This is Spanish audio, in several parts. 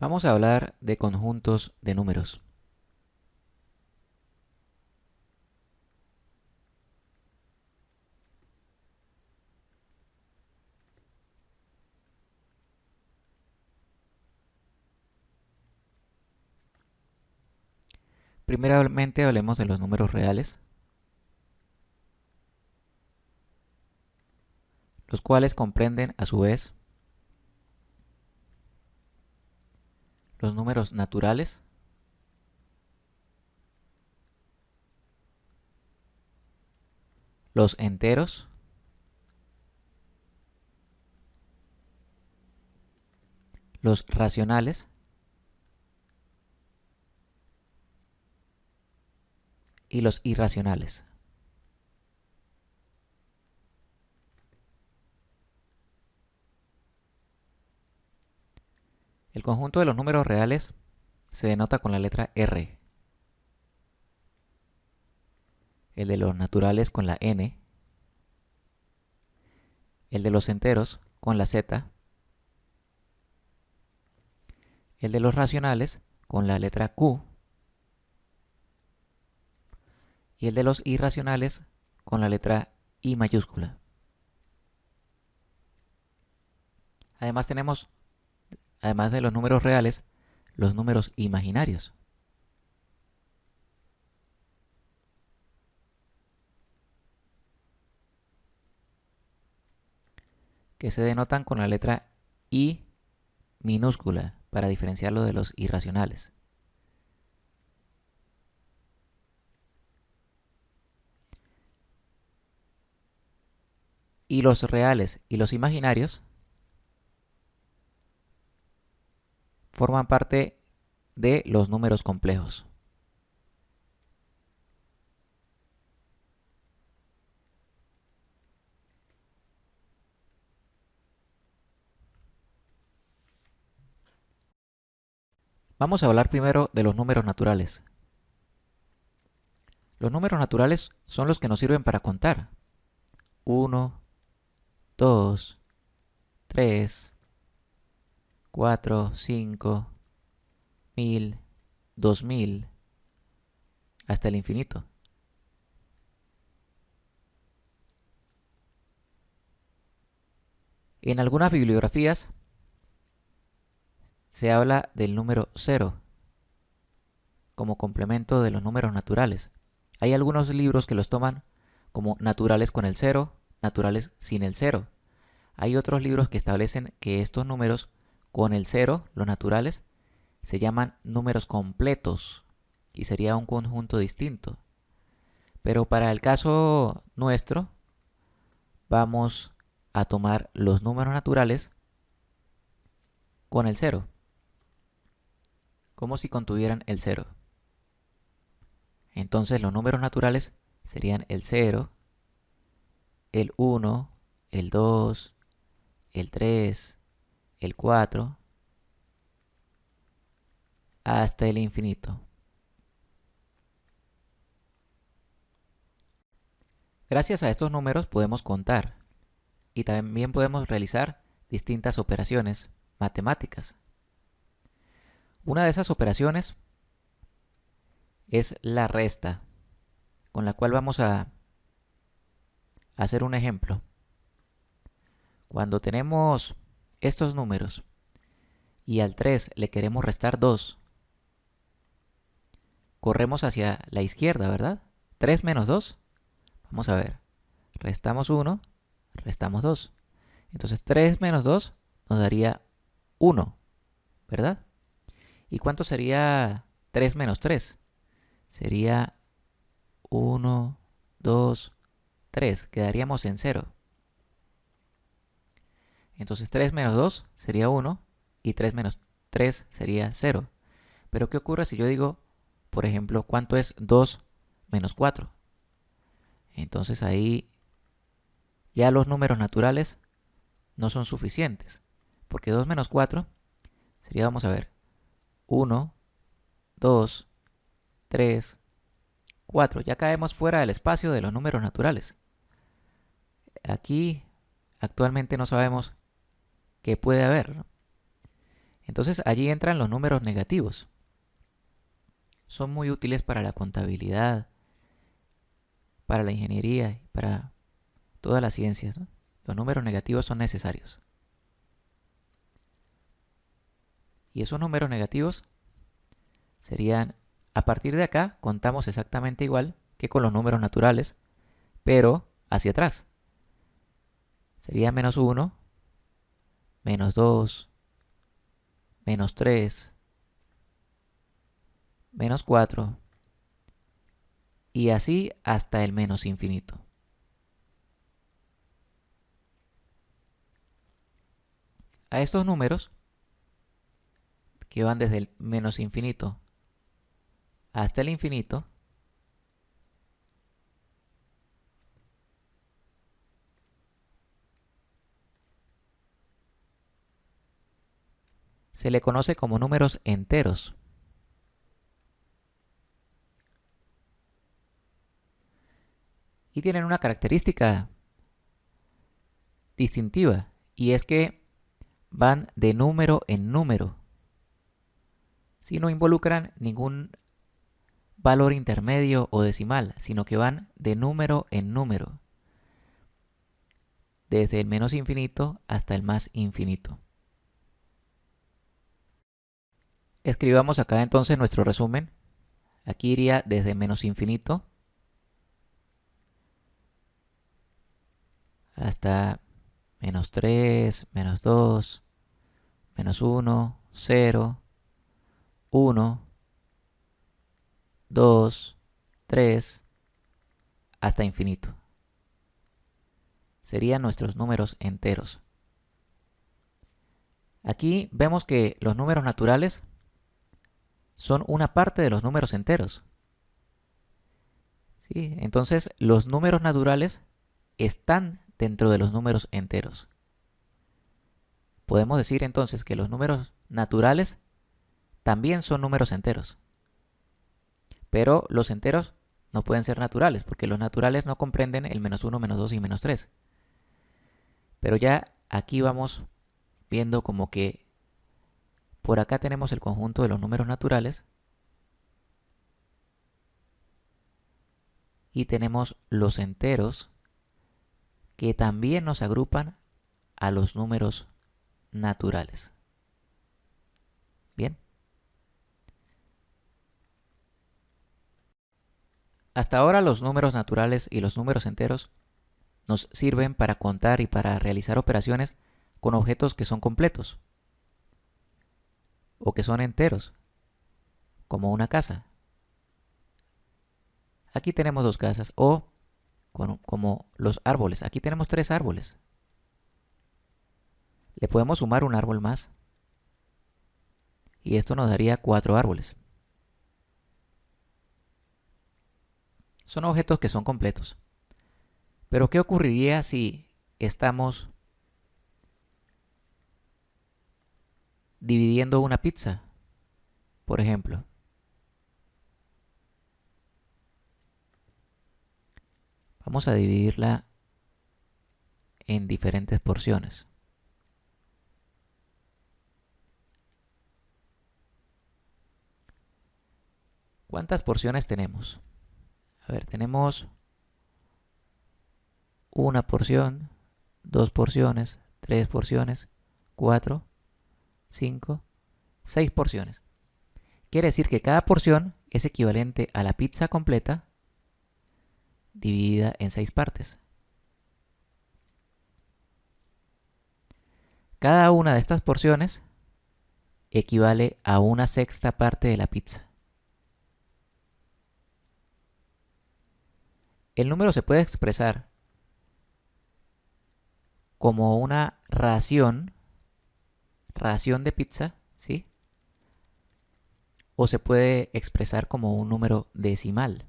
Vamos a hablar de conjuntos de números. Primeramente hablemos de los números reales, los cuales comprenden a su vez los números naturales, los enteros, los racionales y los irracionales. El conjunto de los números reales se denota con la letra R, el de los naturales con la N, el de los enteros con la Z, el de los racionales con la letra Q y el de los irracionales con la letra I mayúscula. Además tenemos, además de los números reales, los números imaginarios. Que se denotan con la letra I minúscula para diferenciarlo de los irracionales. Y los reales y los imaginarios forman parte de los números complejos. Vamos a hablar primero de los números naturales. Los números naturales son los que nos sirven para contar. 1, 2, 3, 4, 5, 1000, 2000, hasta el infinito. En algunas bibliografías se habla del número 0 como complemento de los números naturales. Hay algunos libros que los toman como naturales con el 0, naturales sin el 0. Hay otros libros que establecen que estos números con el 0, los naturales, se llaman números completos y sería un conjunto distinto. Pero para el caso nuestro, vamos a tomar los números naturales con el 0, como si contuvieran el 0. Entonces los números naturales serían el 0, el 1, el 2, el 3, el 4, hasta el infinito. Gracias a estos números podemos contar y también podemos realizar distintas operaciones matemáticas. Una de esas operaciones es la resta, con la cual vamos a hacer un ejemplo. Cuando tenemos estos números y al 3 le queremos restar 2, corremos hacia la izquierda, ¿verdad? 3 menos 2, vamos a ver, restamos 1, restamos 2. Entonces 3 menos 2 nos daría 1, ¿verdad? ¿Y cuánto sería 3 menos 3? Sería 1, 2, 3. Quedaríamos en 0. Entonces 3 menos 2 sería 1 y 3 menos 3 sería 0. Pero ¿qué ocurre si yo digo, por ejemplo, cuánto es 2 menos 4? Entonces ahí ya los números naturales no son suficientes. Porque 2 menos 4 sería, vamos a ver, 1, 2, 3, 4. Ya caemos fuera del espacio de los números naturales. Aquí actualmente no sabemos qué puede haber. Entonces allí entran los números negativos. Son muy útiles para la contabilidad, para la ingeniería y para todas las ciencias, ¿no? Los números negativos son necesarios. Y esos números negativos serían, a partir de acá, contamos exactamente igual que con los números naturales, pero hacia atrás. Sería menos 1, menos 2, menos 3, menos 4, y así hasta el menos infinito. A estos números, que van desde el menos infinito hasta el infinito, se le conoce como números enteros. Y tienen una característica distintiva, y es que van de número en número. Si no involucran ningún valor intermedio o decimal, sino que van de número en número, desde el menos infinito hasta el más infinito. Escribamos acá entonces nuestro resumen. Aquí iría desde menos infinito hasta menos 3, menos 2, menos 1, 0, 1, 2, 3, hasta infinito. Serían nuestros números enteros. Aquí vemos que los números naturales son una parte de los números enteros. ¿Sí? Entonces, los números naturales están dentro de los números enteros. Podemos decir entonces que los números naturales también son números enteros. Pero los enteros no pueden ser naturales, porque los naturales no comprenden el menos 1, menos 2 y menos 3. Pero ya aquí vamos viendo como que por acá tenemos el conjunto de los números naturales y tenemos los enteros que también nos agrupan a los números naturales. Bien. Hasta ahora los números naturales y los números enteros nos sirven para contar y para realizar operaciones con objetos que son completos o que son enteros, como una casa. Aquí tenemos 2 casas, o como los árboles. Aquí tenemos 3 árboles. Le podemos sumar un árbol más y esto nos daría 4 árboles. Son objetos que son completos. Pero ¿qué ocurriría si estamos dividiendo una pizza, por ejemplo? Vamos a dividirla en diferentes porciones. ¿Cuántas porciones tenemos? A ver, tenemos una porción, 2 porciones, 3 porciones, 4, 5, 6 porciones. Quiere decir que cada porción es equivalente a la pizza completa dividida en 6 partes. Cada una de estas porciones equivale a una sexta parte de la pizza. El número se puede expresar como una ración de pizza, ¿sí? O se puede expresar como un número decimal,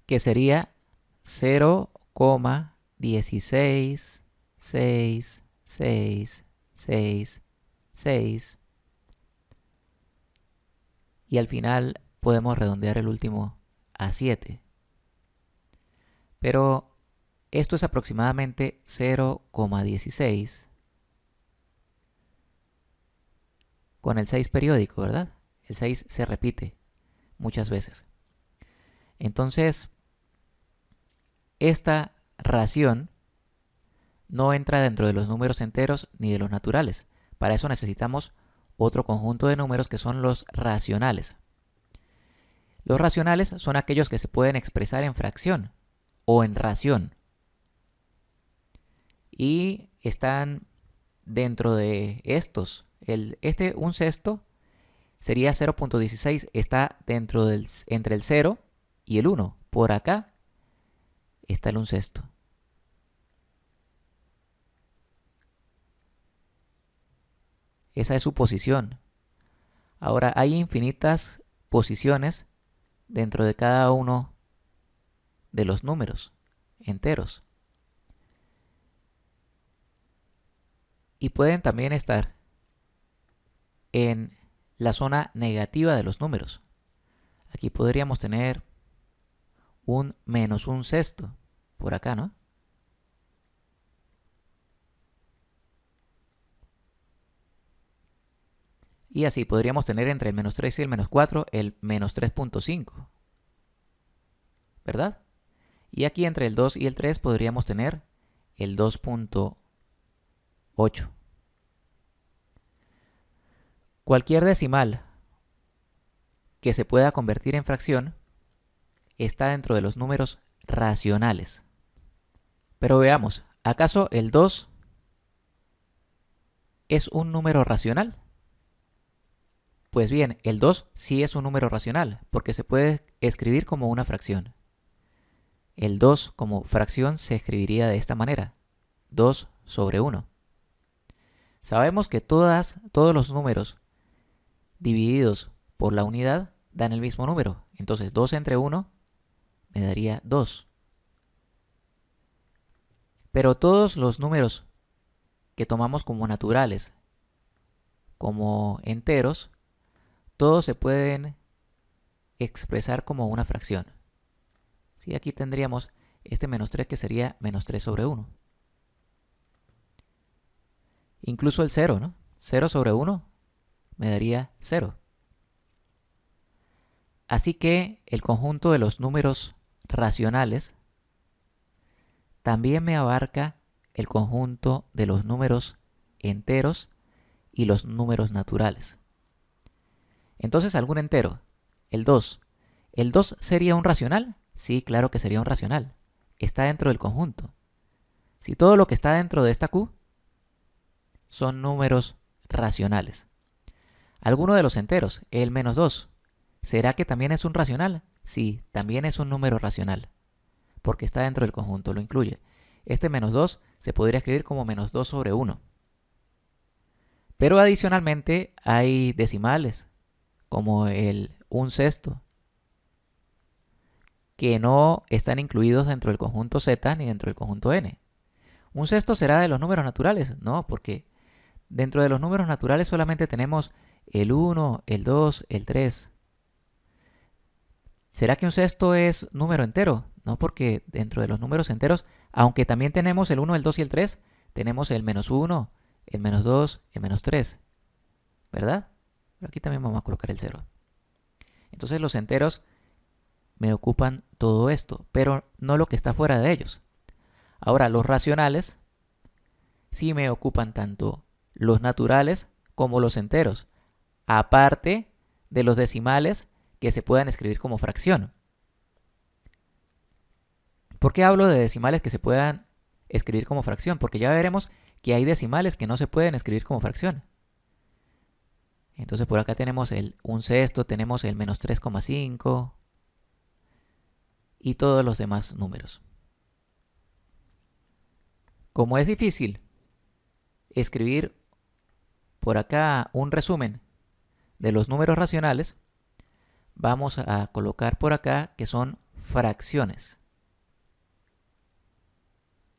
que sería 0,1666666, y al final podemos redondear el último a 7. Pero esto es aproximadamente 0,16 con el 6 periódico, ¿verdad? El 6 se repite muchas veces. Entonces, esta ración no entra dentro de los números enteros ni de los naturales. Para eso necesitamos otro conjunto de números que son los racionales. Los racionales son aquellos que se pueden expresar en fracción o en ración. Y están dentro de estos. Un sexto sería 0.16, está entre el 0 y el 1. Por acá está el un sexto. Esa es su posición. Ahora, hay infinitas posiciones dentro de cada uno de los números enteros. Y pueden también estar en la zona negativa de los números. Aquí podríamos tener un menos un sexto, por acá, ¿no? Y así podríamos tener entre el menos 3 y el menos 4 el menos 3.5, ¿verdad? Y aquí entre el 2 y el 3 podríamos tener el 2.8. Cualquier decimal que se pueda convertir en fracción está dentro de los números racionales. Pero veamos, ¿acaso el 2 es un número racional? Pues bien, el 2 sí es un número racional, porque se puede escribir como una fracción. El 2 como fracción se escribiría de esta manera, 2 sobre 1. Sabemos que todos los números divididos por la unidad dan el mismo número. Entonces 2 entre 1 me daría 2. Pero todos los números que tomamos como naturales, como enteros, todos se pueden expresar como una fracción. ¿Sí? Aquí tendríamos este menos 3 que sería menos 3 sobre 1. Incluso el 0, ¿no? 0 sobre 1 me daría 0. Así que el conjunto de los números racionales también me abarca el conjunto de los números enteros y los números naturales. Entonces, algún entero, el 2. ¿El 2 sería un racional? Sí, claro que sería un racional. Está dentro del conjunto. Si todo lo que está dentro de esta Q son números racionales. ¿Alguno de los enteros, el menos 2, será que también es un racional? Sí, también es un número racional, porque está dentro del conjunto, lo incluye. Este menos 2 se podría escribir como menos 2 sobre 1. Pero adicionalmente hay decimales, como el un sexto, que no están incluidos dentro del conjunto Z ni dentro del conjunto N. ¿Un sexto será de los números naturales? No, porque dentro de los números naturales solamente tenemos el 1, el 2, el 3. ¿Será que un sexto es número entero? No, porque dentro de los números enteros, aunque también tenemos el 1, el 2 y el 3, tenemos el menos 1, el menos 2, el menos 3, ¿verdad? Pero aquí también vamos a colocar el 0. Entonces los enteros me ocupan todo esto, pero no lo que está fuera de ellos. Ahora, los racionales sí me ocupan tanto los naturales como los enteros, aparte de los decimales que se puedan escribir como fracción. ¿Por qué hablo de decimales que se puedan escribir como fracción? Porque ya veremos que hay decimales que no se pueden escribir como fracción. Entonces por acá tenemos el un sexto, tenemos el menos 3,5 y todos los demás números. Como es difícil escribir por acá un resumen de los números racionales, vamos a colocar por acá que son fracciones.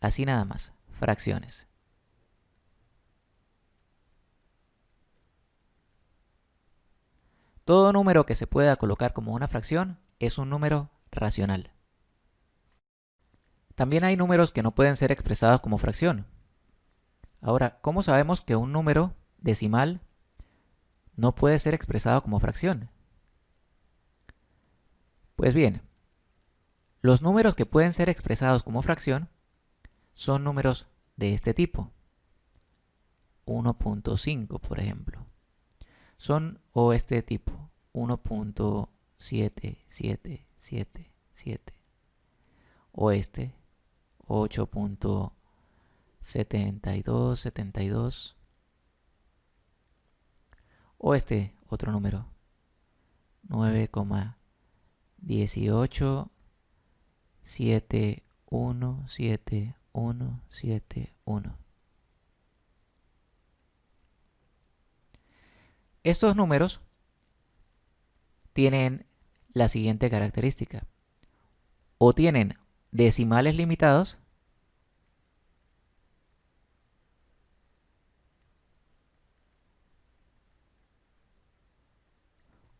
Así nada más, fracciones. Todo número que se pueda colocar como una fracción es un número racional. También hay números que no pueden ser expresados como fracción. Ahora, ¿cómo sabemos que un número decimal no puede ser expresado como fracción. Pues bien, los números que pueden ser expresados como fracción son números de este tipo. 1.5, por ejemplo. O este tipo. 1.7777. O este. 8.7272. O este otro número. 9,18717171. Estos números tienen la siguiente característica. O tienen decimales limitados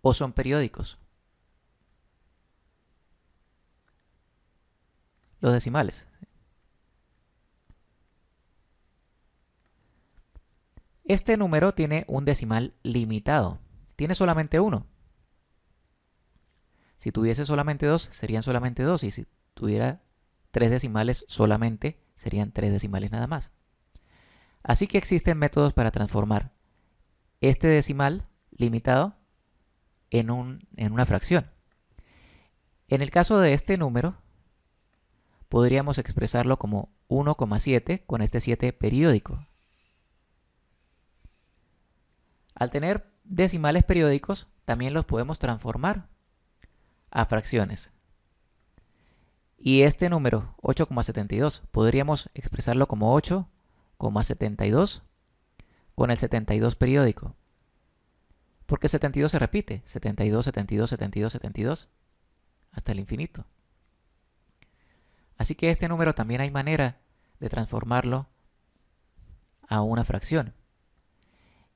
o son periódicos. Los decimales. Este número tiene un decimal limitado. Tiene solamente uno. Si tuviese solamente dos, serían solamente dos. Y si tuviera tres decimales solamente, serían tres decimales nada más. Así que existen métodos para transformar este decimal limitado en una fracción. En el caso de este número, podríamos expresarlo como 1,7 con este 7 periódico. Al tener decimales periódicos, también los podemos transformar a fracciones. Y este número, 8,72, podríamos expresarlo como 8,72 con el 72 periódico. Porque el 72 se repite, 72, 72, 72, 72, hasta el infinito. Así que este número también hay manera de transformarlo a una fracción.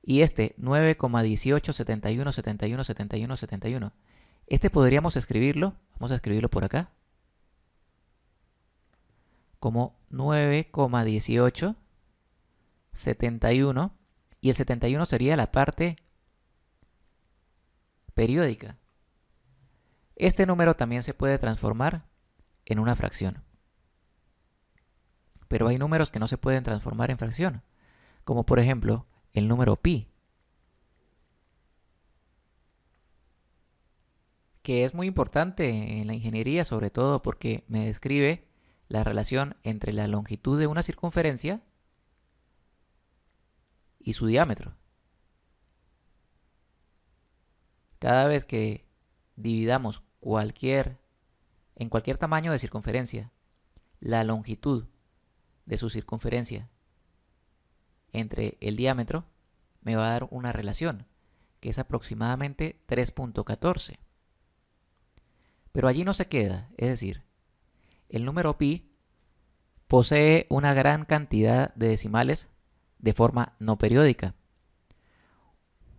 Y este 9,1871717171, este podríamos escribirlo, vamos a escribirlo por acá, como 9,1871, y el 71 sería la parte periódica. Este número también se puede transformar en una fracción. Pero hay números que no se pueden transformar en fracción, como por ejemplo el número pi, que es muy importante en la ingeniería, sobre todo porque me describe la relación entre la longitud de una circunferencia y su diámetro. Cada vez que dividamos en cualquier tamaño de circunferencia la longitud de su circunferencia entre el diámetro, me va a dar una relación que es aproximadamente 3.14. Pero allí no se queda, es decir, el número pi posee una gran cantidad de decimales de forma no periódica.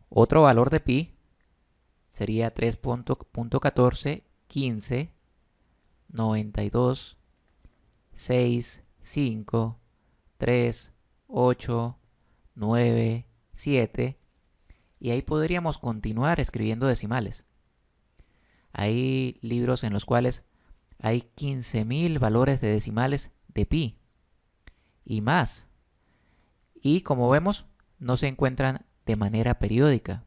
Otro valor de pi sería 3.14, 15, 92, 6, 5, 3, 8, 9, 7, y ahí podríamos continuar escribiendo decimales. Hay libros en los cuales hay 15.000 valores de decimales de pi y más. Y como vemos, no se encuentran de manera periódica.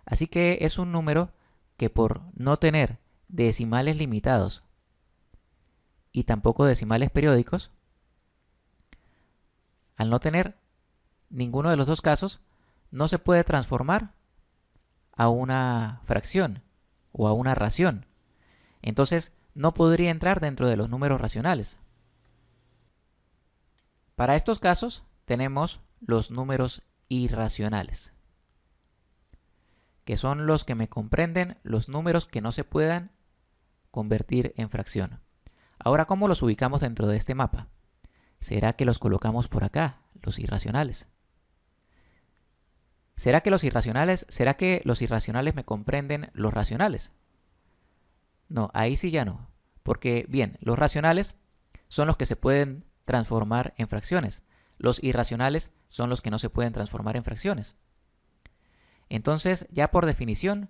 Así que es un número que, por no tener decimales limitados y tampoco decimales periódicos, al no tener ninguno de los dos casos, no se puede transformar a una fracción o a una ración. Entonces, no podría entrar dentro de los números racionales. Para estos casos, tenemos los números irracionales, que son los que me comprenden los números que no se puedan convertir en fracción. Ahora, ¿cómo los ubicamos dentro de este mapa? ¿Será que los colocamos por acá, los irracionales? ¿Será que los irracionales me comprenden los racionales? No, ahí sí ya no. Porque, bien, los racionales son los que se pueden transformar en fracciones. Los irracionales son los que no se pueden transformar en fracciones. Entonces, ya por definición,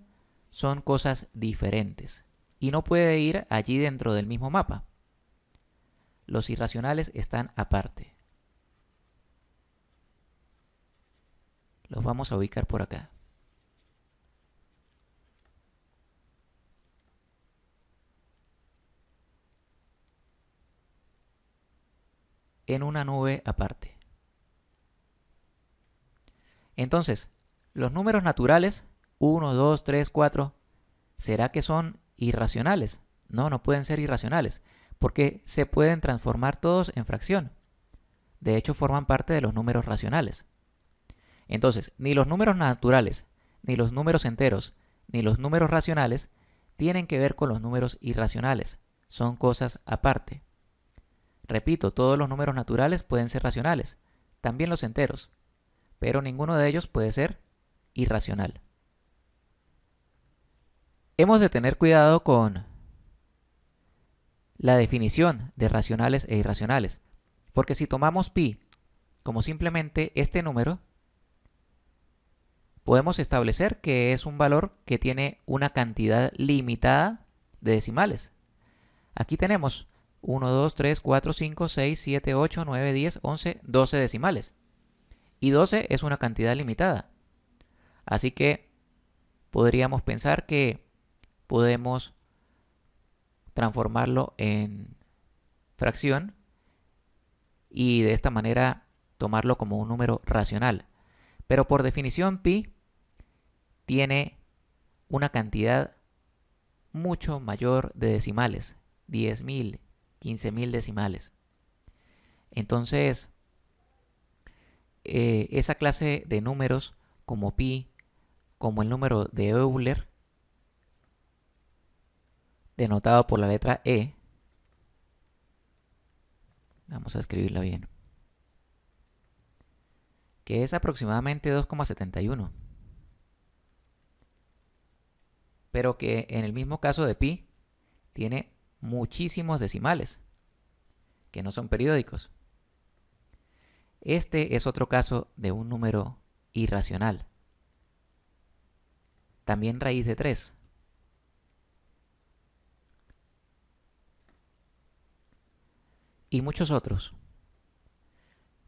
son cosas diferentes y no puede ir allí dentro del mismo mapa. Los irracionales están aparte. Los vamos a ubicar por acá. En una nube aparte. Entonces, los números naturales, 1, 2, 3, 4, ¿será que son irracionales? No, no pueden ser irracionales, porque se pueden transformar todos en fracción. De hecho, forman parte de los números racionales. Entonces, ni los números naturales, ni los números enteros, ni los números racionales tienen que ver con los números irracionales. Son cosas aparte. Repito, todos los números naturales pueden ser racionales, también los enteros, pero ninguno de ellos puede ser irracional. Hemos de tener cuidado con la definición de racionales e irracionales, porque si tomamos pi como simplemente este número, podemos establecer que es un valor que tiene una cantidad limitada de decimales. Aquí tenemos 1, 2, 3, 4, 5, 6, 7, 8, 9, 10, 11, 12 decimales. Y 12 es una cantidad limitada. Así que podríamos pensar que podemos transformarlo en fracción y de esta manera tomarlo como un número racional. Pero por definición pi tiene una cantidad mucho mayor de decimales, 10.000, 15.000 decimales. Entonces, esa clase de números como pi, como el número de Euler, denotado por la letra E, vamos a escribirla bien, que es aproximadamente 2,71. Pero que en el mismo caso de pi tiene muchísimos decimales, que no son periódicos. Este es otro caso de un número irracional. También raíz de 3. Y muchos otros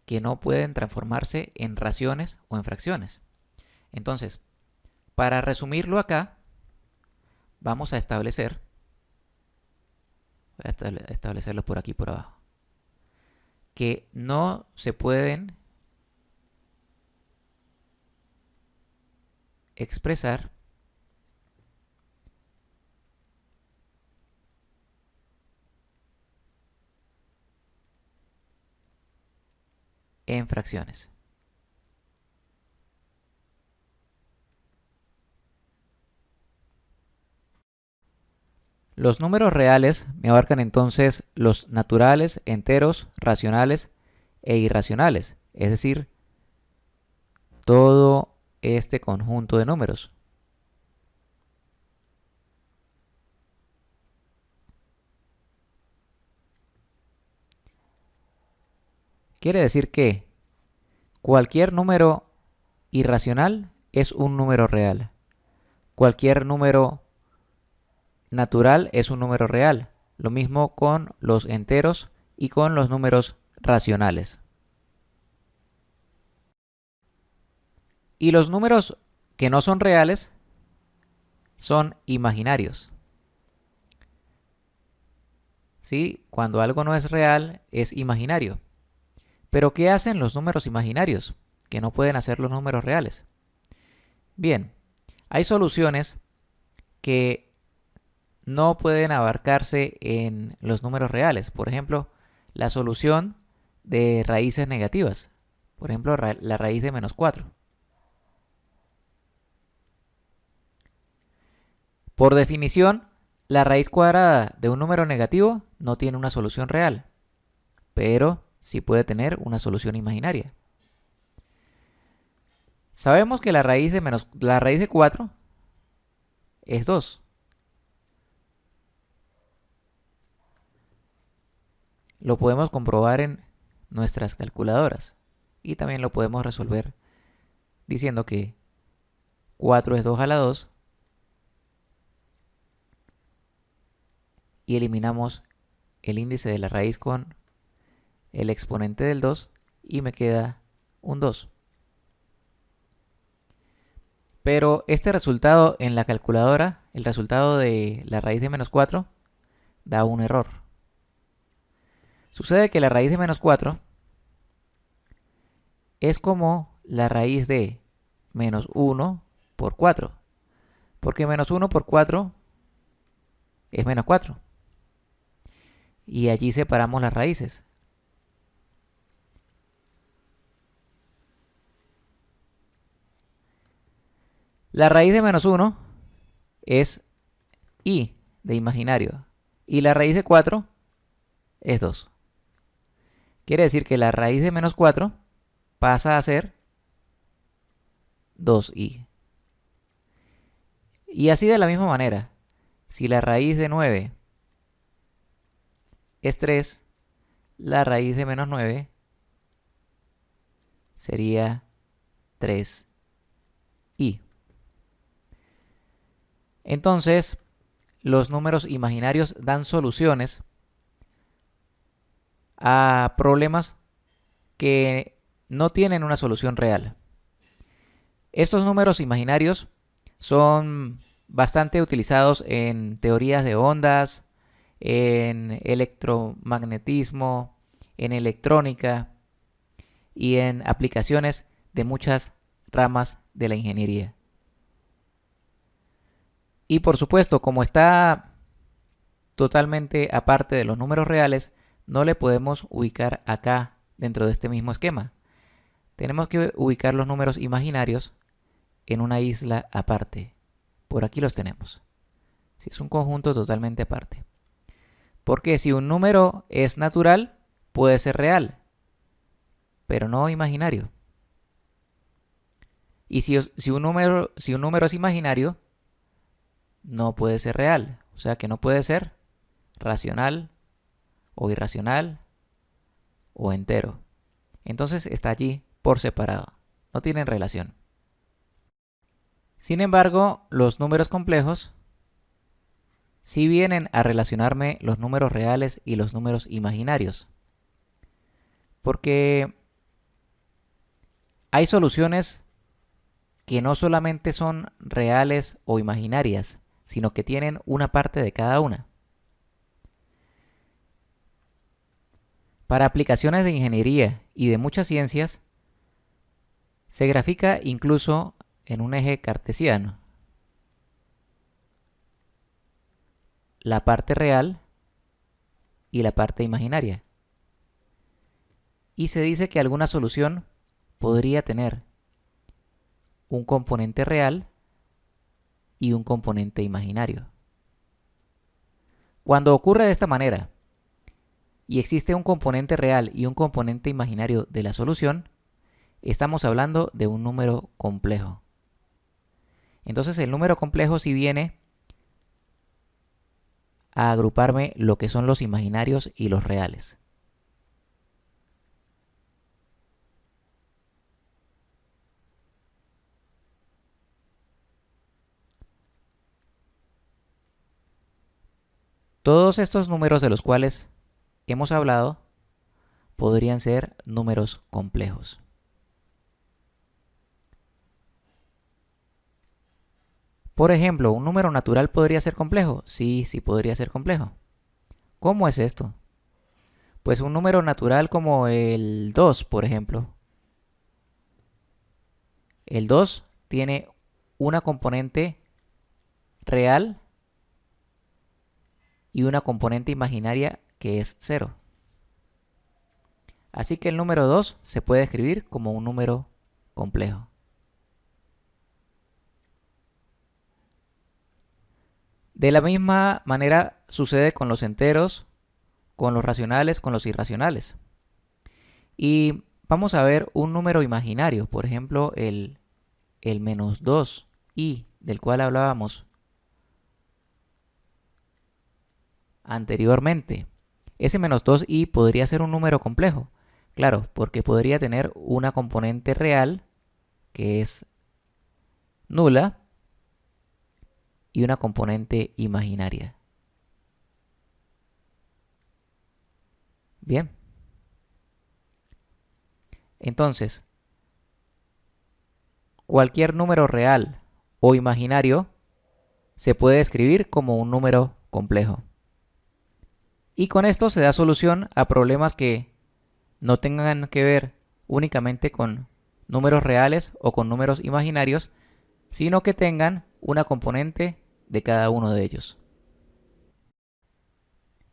que no pueden transformarse en raciones o en fracciones. Entonces, para resumirlo acá, vamos a establecer, voy a establecerlo por aquí por abajo, que no se pueden expresar en fracciones. Los números reales me abarcan entonces los naturales, enteros, racionales e irracionales, es decir, todo este conjunto de números. Quiere decir que cualquier número irracional es un número real. Cualquier número natural es un número real. Lo mismo con los enteros y con los números racionales. Y los números que no son reales son imaginarios. ¿Sí? Cuando algo no es real, es imaginario. Pero ¿qué hacen los números imaginarios, que no pueden hacer los números reales? Bien, hay soluciones que no pueden abarcarse en los números reales. Por ejemplo, la solución de raíces negativas. Por ejemplo, la raíz de menos 4. Por definición, la raíz cuadrada de un número negativo no tiene una solución real, pero sí puede tener una solución imaginaria. Sabemos que la raíz de 4 es 2. Lo podemos comprobar en nuestras calculadoras y también lo podemos resolver diciendo que 4 es 2 a la 2. Y eliminamos el índice de la raíz con el exponente del 2 y me queda un 2. Pero este resultado en la calculadora, el resultado de la raíz de menos 4, da un error. Sucede que la raíz de menos 4 es como la raíz de menos 1 por 4. Porque menos 1 por 4 es menos 4. Y allí separamos las raíces. La raíz de menos 1 es i de imaginario. Y la raíz de 4 es 2. Quiere decir que la raíz de menos 4 pasa a ser 2i. Y así de la misma manera, si la raíz de 9 es 3, la raíz de menos 9 sería 3i. Entonces, los números imaginarios dan soluciones a problemas que no tienen una solución real. Estos números imaginarios son bastante utilizados en teorías de ondas, en electromagnetismo, en electrónica y en aplicaciones de muchas ramas de la ingeniería. Y por supuesto, como está totalmente aparte de los números reales, no le podemos ubicar acá dentro de este mismo esquema. Tenemos que ubicar los números imaginarios en una isla aparte. Por aquí los tenemos. Si es un conjunto totalmente aparte. Porque si un número es natural, puede ser real, pero no imaginario. Y si un número es imaginario, no puede ser real. O sea que no puede ser racional o irracional o entero. Entonces está allí por separado. No tienen relación. Sin embargo, los números complejos sí vienen a relacionarme los números reales y los números imaginarios. Porque hay soluciones que no solamente son reales o imaginarias, sino que tienen una parte de cada una. Para aplicaciones de ingeniería y de muchas ciencias, se grafica incluso en un eje cartesiano. La parte real y la parte imaginaria. Y se dice que alguna solución podría tener un componente real y un componente imaginario. Cuando ocurre de esta manera y existe un componente real y un componente imaginario de la solución, estamos hablando de un número complejo. Entonces el número complejo sí viene a agruparme lo que son los imaginarios y los reales. Todos estos números de los cuales hemos hablado podrían ser números complejos. Por ejemplo, ¿un número natural podría ser complejo? Sí, sí podría ser complejo. ¿Cómo es esto? Pues un número natural como el 2, por ejemplo. El 2 tiene una componente real y una componente imaginaria que es 0. Así que el número 2 se puede escribir como un número complejo. De la misma manera sucede con los enteros, con los racionales, con los irracionales. Y vamos a ver un número imaginario, por ejemplo el menos 2i del cual hablábamos anteriormente. Ese menos 2i podría ser un número complejo. Claro, porque podría tener una componente real que es nula y una componente imaginaria. Bien. Entonces, cualquier número real o imaginario se puede escribir como un número complejo. Y con esto se da solución a problemas que no tengan que ver únicamente con números reales o con números imaginarios, sino que tengan una componente de cada uno de ellos.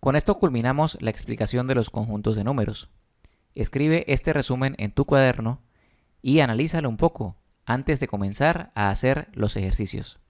Con esto culminamos la explicación de los conjuntos de números. Escribe este resumen en tu cuaderno y analízalo un poco antes de comenzar a hacer los ejercicios.